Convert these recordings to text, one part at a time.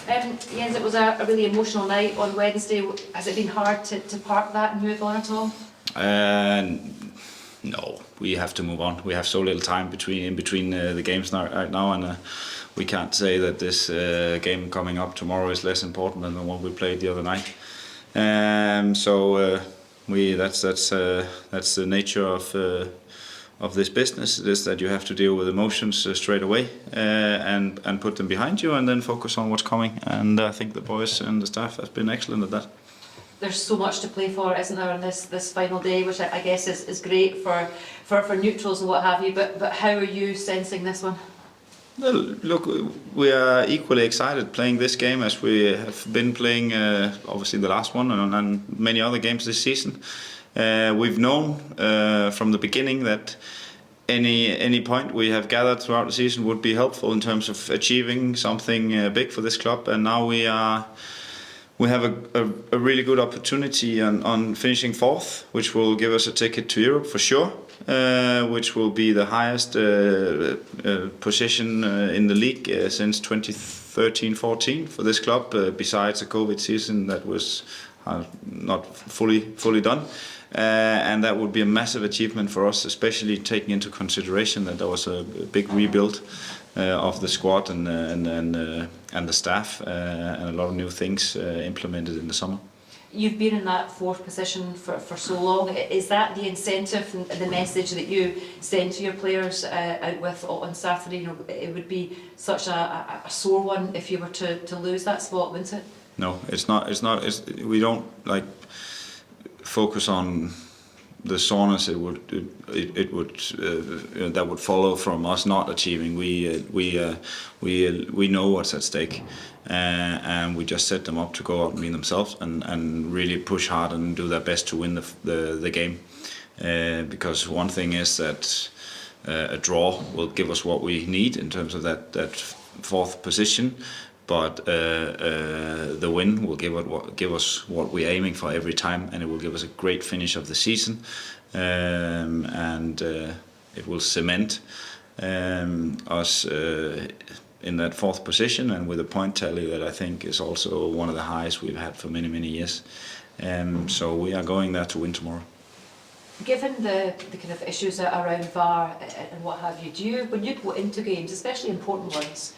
Jens, it was a really emotional night on Wednesday. Has it been hard to park that and move on at all? No, we have to move on. We have so little time between the games right now, and we can't say that this game coming up tomorrow is less important than the one we played the other night. That's the nature of this business. It is that you have to deal with emotions straight away and put them behind you, and then focus on what's coming. And I think the boys and the staff have been excellent at that. There's so much to play for, isn't there, on this final day, which I guess is great for neutrals and what have you. But how are you sensing this one? Well, look, we are equally excited playing this game as we have been playing, obviously the last one and many other games this season. We've known from the beginning that any point we have gathered throughout the season would be helpful in terms of achieving something big for this club, and now we have a really good opportunity on finishing fourth, which will give us a ticket to Europe for sure, which will be the highest position in the league since 2013-14 for this club, besides a COVID season that was not fully done. And that would be a massive achievement for us, especially taking into consideration that there was a big rebuild of the squad and the staff, and a lot of new things implemented in the summer. You've been in that fourth position for so long. Is that the incentive and the message that you send to your players out with on Saturday? You know, it would be such a sore one if you were to lose that spot, wouldn't it? No, it's not. We don't focus on the soreness that would follow from us not achieving. We know what's at stake, and we just set them up to go out and be themselves and really push hard and do their best to win the game. Because one thing is that a draw will give us what we need in terms of that fourth position. But the win will give us what we're aiming for every time, and it will give us a great finish of the season, and it will cement us in that fourth position, and with a point tally that I think is also one of the highest we've had for many years. So we are going there to win tomorrow. Given the kind of issues around VAR and what have you, when you go into games, especially important ones,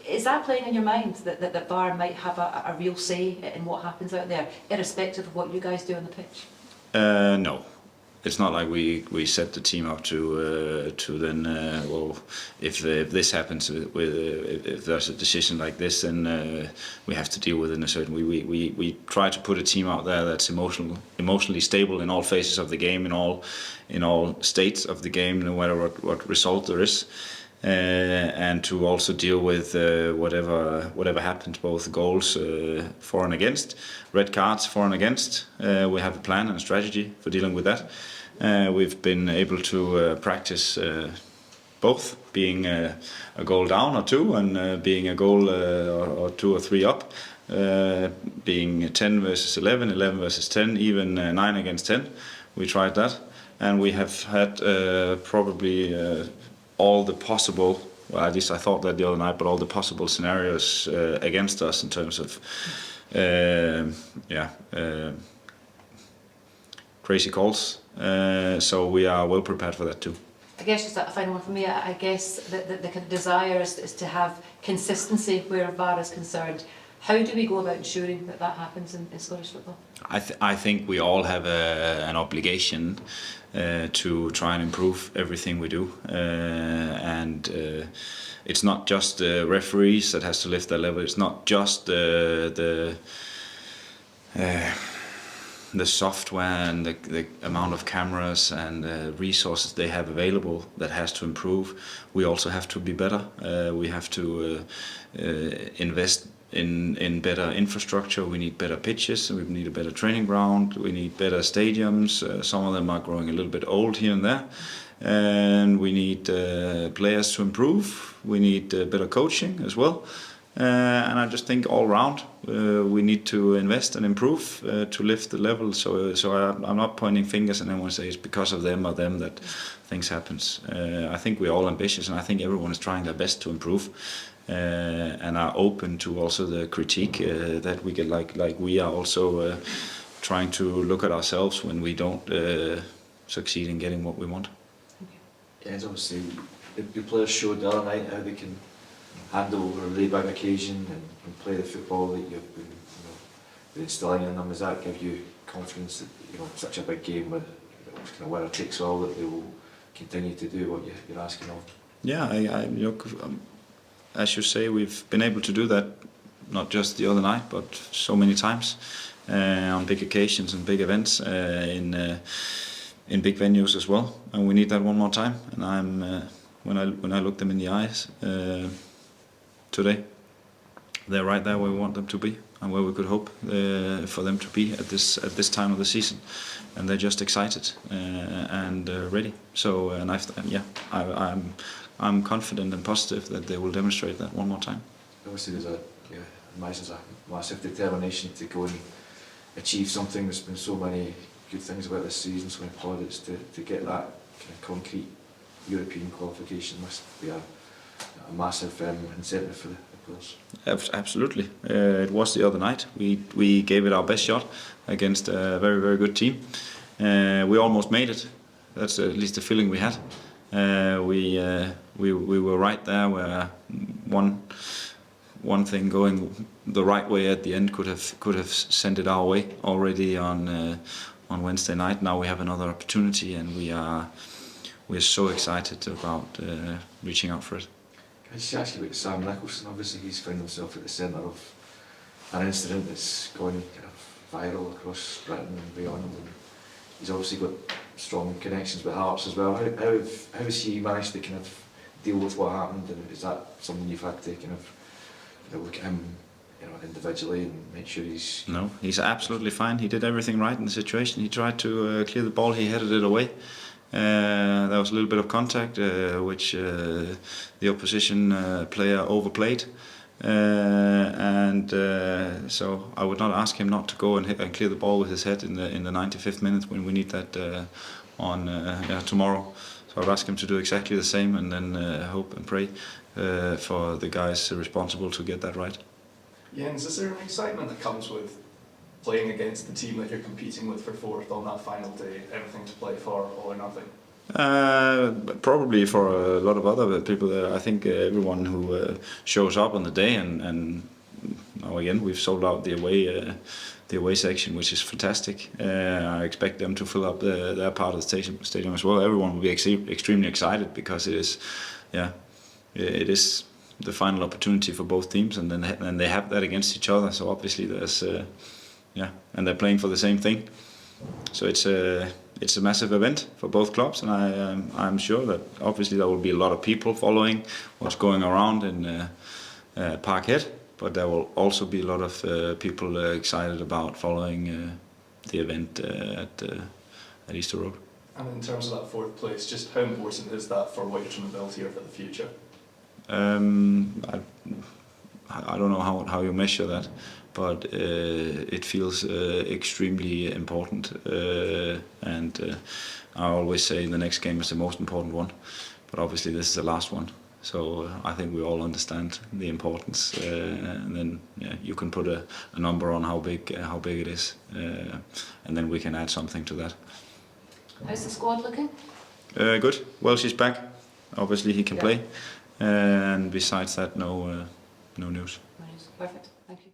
is that playing in your mind that VAR might have a real say in what happens out there, irrespective of what you guys do on the pitch? No, it's not like we set the team up to then well, if this happens if there's a decision like this, then we have to deal with it in a certain way. We try to put a team out there that's emotionally stable in all phases of the game, in all states of the game, no matter what result there is. And to also deal with whatever happens, both goals for and against, red cards for and against. We have a plan and a strategy for dealing with that. We've been able to practice both, being a goal down or two, and being a goal or 2 or 3 up, being 10 versus 11, 11 versus 10, even 9 against 10. We tried that, and we have had probably all the possible, well, at least I thought that the other night, but all the possible scenarios against us in terms of crazy calls. So we are well prepared for that too. I guess just a final one for me. I guess the kind of desire is to have consistency where VAR is concerned. How do we go about ensuring that happens in Scottish football? I think we all have an obligation to try and improve everything we do, and it's not just the referees that has to lift their level. It's not just the software and the amount of cameras and resources they have available that has to improve. We also have to be better. We have to invest in better infrastructure. We need better pitches, we need a better training ground, we need better stadiums. Some of them are growing a little bit old here and there, and we need players to improve. We need better coaching as well, and I just think all round we need to invest and improve to lift the level. So I'm not pointing fingers and anyone say it's because of them or them that things happens. I think we're all ambitious, and I think everyone is trying their best to improve. and are open to also the critique that we get, like we are also trying to look at ourselves when we don't succeed in getting what we want. Yeah, it's obviously the players showed the other night how they can handle a really big occasion and play the football that you've been instilling in them. Does that give you confidence that such a big game with kind of winner takes all, that they will continue to do what you're asking of? Yeah, as you say, we've been able to do that not just the other night, but so many times on big occasions and big events in big venues as well. And we need that one more time. And when I look them in the eyes today, they're right there where we want them to be and where we could hope for them to be at this time of the season. And they're just excited and ready. So, I'm confident and positive that they will demonstrate that one more time. Obviously, there's a massive determination to go and achieve something. There's been so many good things about this season, so many plaudits to get that kind of concrete European qualification must be a massive incentive for the players. Absolutely. It was the other night. We gave it our best shot against a very, very good team. We almost made it. That's at least the feeling we had. We were right there where one thing going the right way at the end could have sent it our way already on Wednesday night. Now we have another opportunity, and we're so excited about reaching out for it. Can I just ask you about Sam Nicholson? Obviously, he's found himself at the centre of an incident that's gone kind of viral across Britain and beyond. And he's obviously got strong connections with Hearts as well. How has he managed to kind of deal with what happened? And is that something you've had to kind of look at him, individually and make sure he's... No, he's absolutely fine. He did everything right in the situation. He tried to clear the ball. He headed it away. There was a little bit of contact, which the opposition player overplayed. So I would not ask him not to go and clear the ball with his head in the 95th minute when we need that tomorrow. So I would ask him to do exactly the same, and then hope and pray for the guys responsible to get that right. Jens, is there an excitement that comes with playing against the team that you're competing with for fourth on that final day, everything to play for, all or nothing? Probably for a lot of other people. I think everyone who shows up on the day, and now again we've sold out the away section, which is fantastic. I expect them to fill up their part of the stadium as well. Everyone will be extremely excited because it is the final opportunity for both teams, and then they have that against each other. So obviously there's and they're playing for the same thing. So it's a massive event for both clubs, and I'm sure that obviously there will be a lot of people following what's going around in Parkhead, but there will also be a lot of people excited about following the event at Easter Road. And in terms of that fourth place, just how important is that for what you're trying to build here for the future? I don't know how you measure that, but it feels extremely important, and I always say the next game is the most important one, but obviously this is the last one. So I think we all understand the importance, and then you can put a number on how big it is, and then we can add something to that. How's the squad looking? Good. Well, she's back. Obviously he can play, and besides that, no news. Perfect. Thank you.